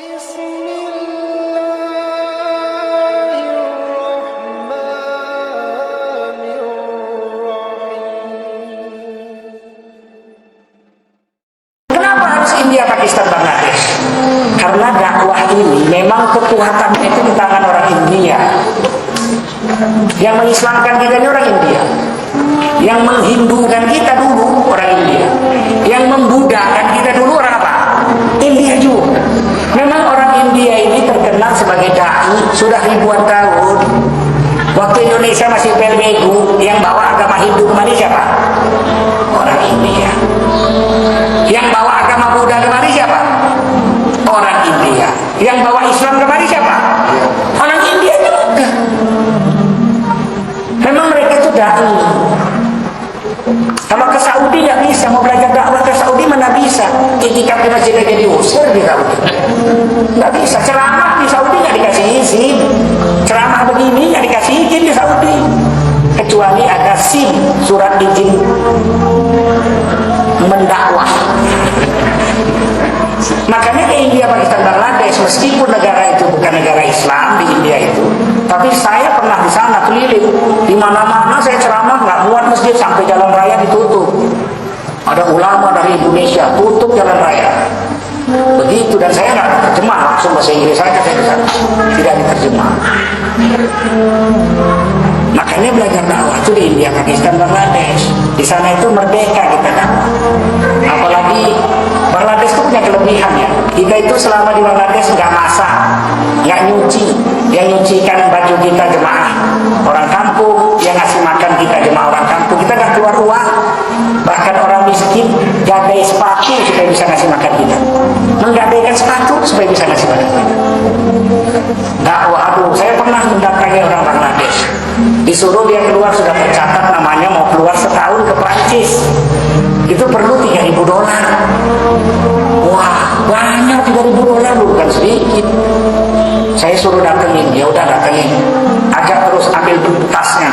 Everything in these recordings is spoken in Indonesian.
Kenapa harus India, Pakistan, Bangladesh? Karena dakwah ini memang kekuatannya itu di tangan orang India. Yang mengislamkan kita ini orang India. Yang menghindukan kita dulu orang India. Yang membudakan kita dulu orang apa? India juga. Memang orang India ini terkenal sebagai dai sudah ribuan tahun. Waktu Indonesia masih pelbegu, yang bawa agama Hindu kemari siapa? Orang India. Yang bawa agama Buddha kemari siapa? Orang India. Yang bawa Islam kemari siapa? Orang India juga. Memang mereka itu dai. Kalau ke Saudi nggak bisa, mau belajar dakwah ke Saudi mana bisa? Itikaf di masjid aja diusir di Saudi. Nggak bisa. Ceramah di Saudi nggak dikasih izin. Ceramah begini nggak dikasih izin di Saudi. Kecuali ada SIM, surat izin mendakwah. Makanya ke India, Pakistan, Bangladesh, meskipun negara itu bukan negara Islam di India itu, tapi saya pernah di sana keliling, di mana-mana saya ceramah nggak muat masjid sampai jalan raya ditutup. Ada ulama dari Indonesia tutup jalan raya. Begitu, dan saya nggak terjemah langsung bahasa Inggris saja saya di sana, tidak diterjemah. Makanya belajar dakwah itu di India, Pakistan, Bangladesh. Di sana itu merdeka kita dakwah. Apalagi Bangladesh itu punya kelebihan ya. Kita itu selama di Bangladesh nggak masak, nggak nyuci. Yang nyucikan baju kita jemaah orang kampung, yang ngasih makan kita jemaah orang kampung. Kita nggak keluar uang. Bahkan orang miskin gadai sepatu supaya bisa ngasih makan kita. Menggadaikan sepatu supaya bisa ngasih makan kita. Dakwah, aduh, saya pernah mendatangi orang Bangladesh. Disuruh dia keluar, sudah tercatat namanya, mau keluar setahun ke Prancis. Itu perlu $3.000. Wah, banyak $3.000, bukan sedikit. Saya suruh datengin, ya udah datengin. Ajak terus ambil tasnya.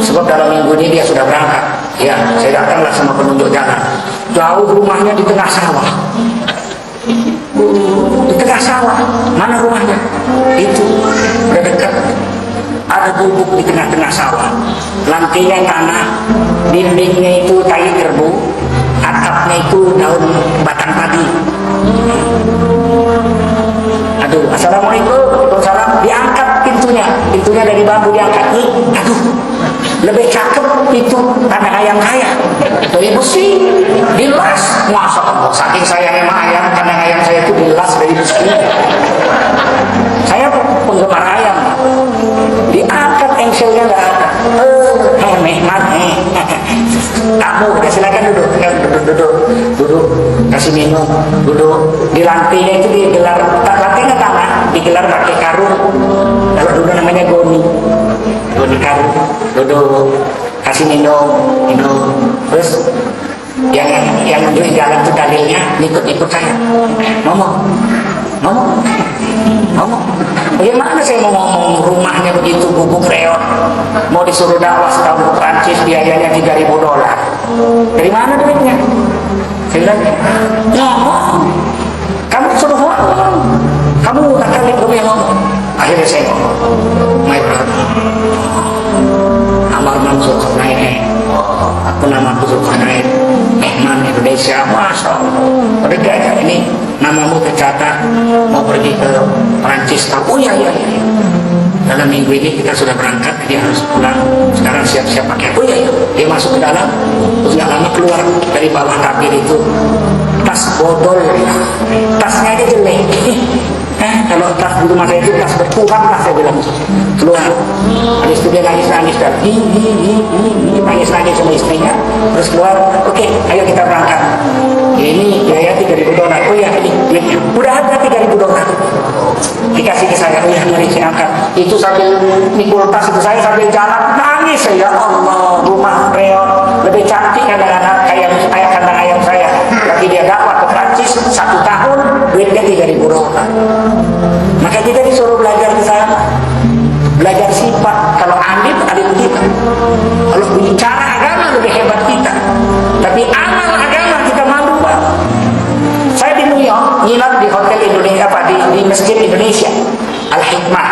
Sebab dalam minggu ini dia sudah berangkat. Ya, saya datanglah sama penunjuk jalan. Jauh rumahnya di tengah sawah. Di tengah sawah. Mana rumahnya? Itu, udah dekat. Ada gubuk di tengah-tengah sawah. Lantainya tanah, dindingnya itu kayu kerbau, atapnya itu daun batang padi. Aduh, assalamualaikum, waalaikumsalam. Diangkat pintunya, pintunya dari bambu diangkat. Aduh, lebih cakep itu kandang ayam saya. Dari besi, dilas. Masa Allah, saking sayangnya sama ayam, kandang ayam saya itu dilas dari besi. Saya penggemar ayam. Diangkat engselnya nggak ada. Mehman, kamu udah silakan duduk, kasih minum, duduk. Di lantainya itu digelar, lantainya tanah, digelar pakai karung. Kalau dulu namanya goni karung. Duduk, kasih minum. Terus yang nunjukin jalan itu dalilnya, ikut saya. Ngomong. Bagaimana saya mau ngomong, rumahnya begitu gubuk reot, mau disuruh dakwah setahun ke Prancis, biayanya $3.000. Dari mana duitnya? Saya bilang, ngomong. Kamu suruh ngomong. Kamu katakan kamu yang ngomong. Akhirnya saya ngomong, my brother, Amar Mansur Khaznain. Aku namaku Zulkarnain, Mehman Indonesia. Masya Allah, mereka ini namamu tercatat, mau pergi ke Prancis. Oh iya. Dalam minggu ini kita sudah berangkat, dia harus pulang. Sekarang siap-siap pakai. Oh iya. Dia masuk ke dalam, terus nggak lama keluar dari bawah tabir itu tas bodol. Tasnya aja jelek. Kalau tas di rumah saya itu tas berkurang lah, saya bilang. Keluar. Habis itu dia nangis dan nangis sama istrinya. Terus keluar, oke, ayo kita berangkat. Ini biaya $3.000. Oh ya, ini duitnya. Udah ada $3.000. Dikasih ke saya, oh ya, mari saya angkat. Itu sambil mikul tas itu, saya sambil jalan nangis. Ya Allah, rumah reot lebih cantik kadang-kadang kayak kandang ayam saya. Lagi dia dakwah ke Prancis 1 tahun, duitnya $3.000. Maka kita disuruh belajar di sana, belajar sifat. Kalau alim kita, kalau bicara agama lebih hebat kita, tapi amal agama kita malu banget. Saya di New York nginap di hotel Indonesia di Masjid Indonesia Al-Hikmah,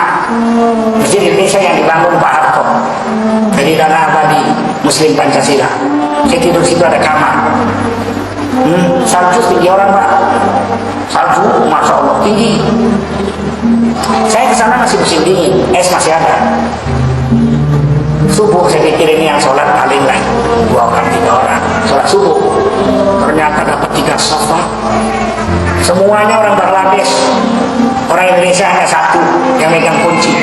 Masjid Indonesia yang dibangun Pak Harto dari dana abadi Muslim Pancasila. Saya tidur situ, ada kamar. Salju tinggi orang Pak, salju masya Allah tinggi. Saya kesana masih musim dingin, es masih ada. Subuh saya pikir ini yang sholat paling lain 2 orang 3 orang sholat subuh, ternyata dapat 3 sofa, semuanya orang Bangladesh. Orang Indonesia hanya 1 yang megang kunci.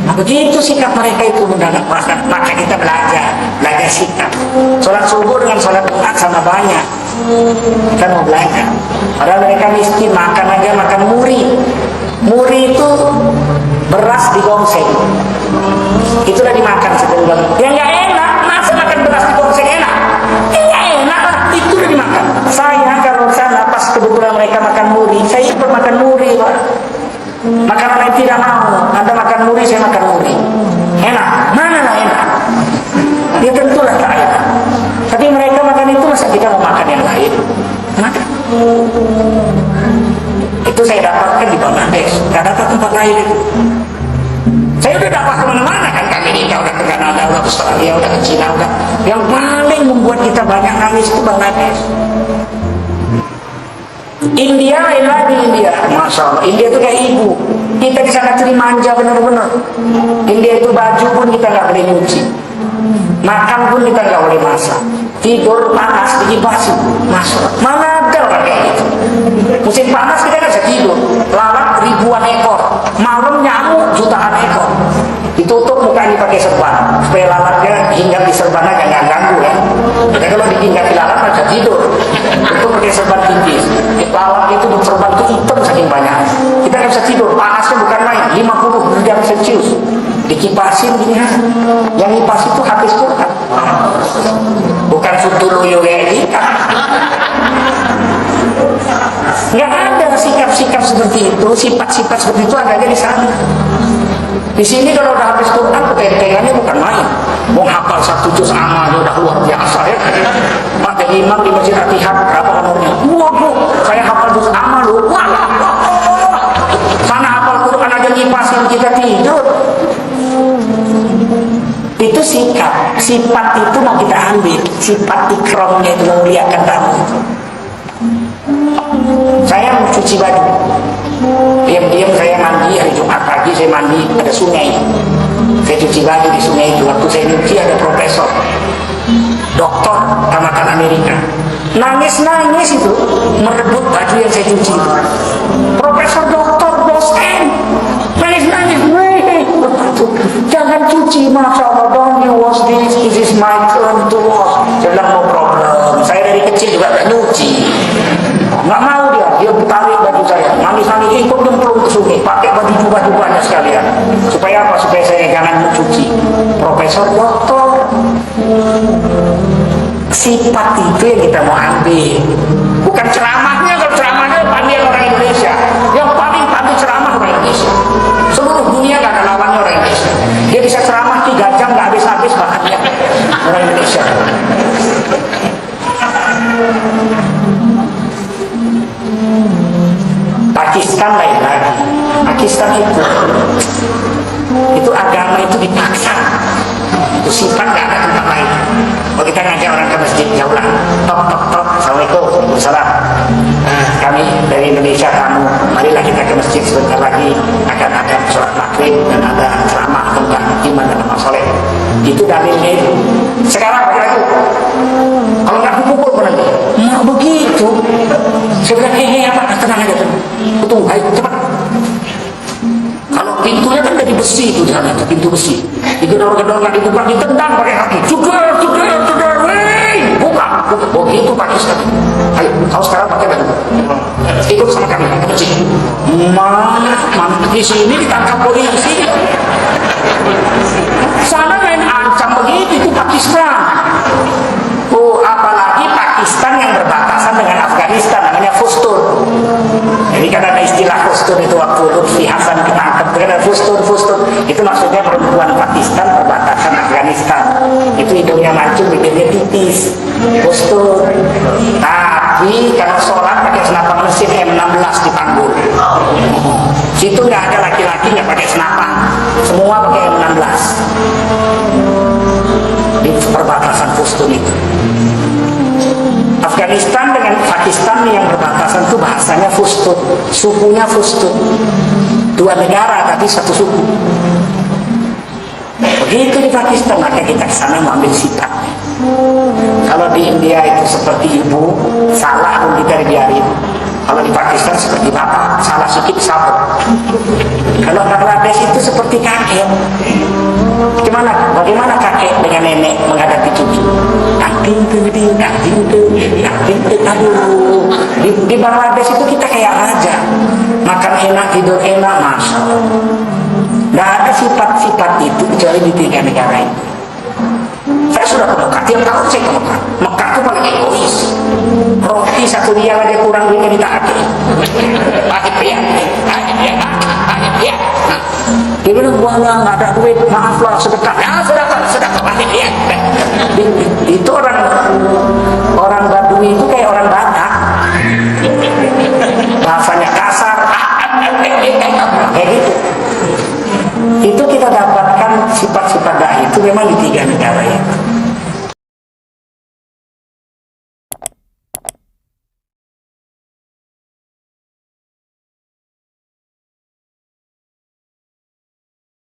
Nah, begitu sikap mereka itu mendadak pasar. Maka kita belajar sikap. Sholat subuh dengan sholat Jumat sama banyak. Kita mau belajar. Padahal mereka miskin, makan aja makan muri. Muri itu beras digongseng. Itulah dimakan setengah. Yang nggak enak, masa makan beras digongseng enak? Nggak enak lah, itu udah dimakan. Saya kalau sana pas kebetulan mereka makan muri, saya ikut makan muri Pak. Makanan lain tidak mau. Anda makan muri, saya makan muri. Enak? Mana lah enak? Ya tentulah tak enak. Tapi mereka makan itu, masa kita mau makan yang lain? Makan. Itu saya dapatkan di Bangladesh, nggak dapat tempat lain itu. Saya udah dapat kemana-mana kan, ke Amerika, udah ke Kanada, udah ke Australia, udah ke Cina, udah. Yang paling membuat kita banyak nangis itu Bangladesh. India, lagi India, masya Allah. India itu kayak ibu. Kita di sana tuh dimanja bener-bener. India itu baju pun kita nggak boleh nyuci, makan pun kita nggak boleh masak, tidur panas dikipasin, masya Allah. Mana ada orang kayak gitu. Musim panas kita nggak bisa tidur, lalat ribuan ekor, malam nyamuk jutaan ekor. Ditutup muka ini pakai serban supaya lalatnya hinggap di serban aja nggak ganggu ya. Jadi kalau dihinggap di lalat nggak bisa tidur, itu pakai serban tipis. Lalat itu di serban itu hitam saking banyak. Kita nggak bisa tidur, panasnya bukan main, 50 derajat Celcius. Dikipasin gini ya. Yang kipas itu habis Quran, bukan sutuluyo kayak kita. Nggak ada sikap-sikap seperti itu, sifat-sifat seperti itu adanya di sana. Di sini kalau udah habis Quran, ketentengannya bukan main. Mau hafal 1 juz amma udah luar biasa ya. Pak jadi imam di Masjid Atihad, berapa umurnya? Waduh, saya hafal juz amma lu. Wah, sana hafal Quran aja kipasin kita tidur. Itu sikap, sifat itu mau kita ambil, sifat ikromnya itu memuliakan tamu. Saya mau cuci baju, diam-diam saya mandi, hari Jumat pagi saya mandi, ada sungai, saya cuci baju di sungai itu. Waktu saya nyuci ada profesor, doktor tamatan Amerika, nangis-nangis itu merebut baju yang saya cuci. Profesor, doktor, dosen, nangis-nangis, jangan cuci, masya Allah, don't you wash this is my turn to wash. Saya bilang no problem, saya dari kecil juga gak nyuci. Nggak mau dia tarik baju saya, nangis-nangis ikut nyemplung ke sungai, pakai baju-bajuannya sekalian. Supaya apa? Supaya saya jangan mencuci. Profesor, doktor, sifat itu yang kita mau ambil, bukan ceramahnya. Kalau ceramahnya pandai orang Indonesia, yang paling pandai ceramah orang Indonesia. Seluruh dunia nggak ada lawannya orang Indonesia. Dia bisa ceramah 3 jam nggak habis-habis bahannya orang Indonesia. Pakistan lain lagi. Pakistan itu agama itu dipaksa, itu sifat nggak ada tempat lain. Kalau kita ngajak orang ke masjid jauh lah, tok, assalamualaikum, waalaikumsalam. Kami dari Indonesia, kamu, marilah kita ke masjid sebentar lagi akan ada sholat maghrib dan ada ceramah tentang iman dan amal soleh. Itu dalilnya itu. Sekarang pakai lagi, kalau nggak dipukul pun nanti. Mau begitu? Saya bilang apa? Tenang aja, tunggu, ayo cepat. Kalau pintunya kan dari besi itu di sana, pintu besi. Digedor-gedor nggak dibuka, ditendang pakai kaki. Sudah, weh, buka. Begitu Pakistan. Ayo, kau sekarang pakai baju. Ikut sama kami, kecil. Mana di sini ditangkap polisi. Sana main ancam begitu, itu Pakistan. Oh, apalagi Pakistan yang berbatasan dengan Afghanistan, namanya Fustur. Jadi kan ada istilah Fustur itu waktu Lutfi Hasan ditangkap, ada Fustur. Itu maksudnya perempuan Pakistan berbatasan Afghanistan. Itu hidungnya mancung, bibirnya tipis. Fustur. Tapi kalau sholat pakai senapan mesin M16 di Panggul. Situ nggak ada laki-laki nggak pakai senapan, semua pakai M16 di perbatasan Pustun itu. Afghanistan dengan Pakistan yang berbatasan itu bahasanya Pustun, sukunya Pustun. Dua negara tapi satu suku. Begitu di Pakistan, maka kita ke sana mengambil sikap. Kalau di India itu seperti ibu, salah pun kita dibiarin. Kalau di Pakistan seperti bapak, salah sedikit sabuk. Kalau Bangladesh itu seperti kakek. Bagaimana kakek dengan nenek menghadapi cucu? Aduh. Di Bangladesh itu kita kayak raja, makan enak, tidur enak, masya Allah. Nggak ada sifat-sifat itu kecuali di tiga negara itu. Saya sudah ke Mekah, tiap tahun saya ke Mekah. Mekah itu paling egois. Roti satu rial aja kurang duitnya ditaati. Ya. Dia bilang, wah nggak ada duit, maaf lah sedekah. Ya sedekah. Itu orang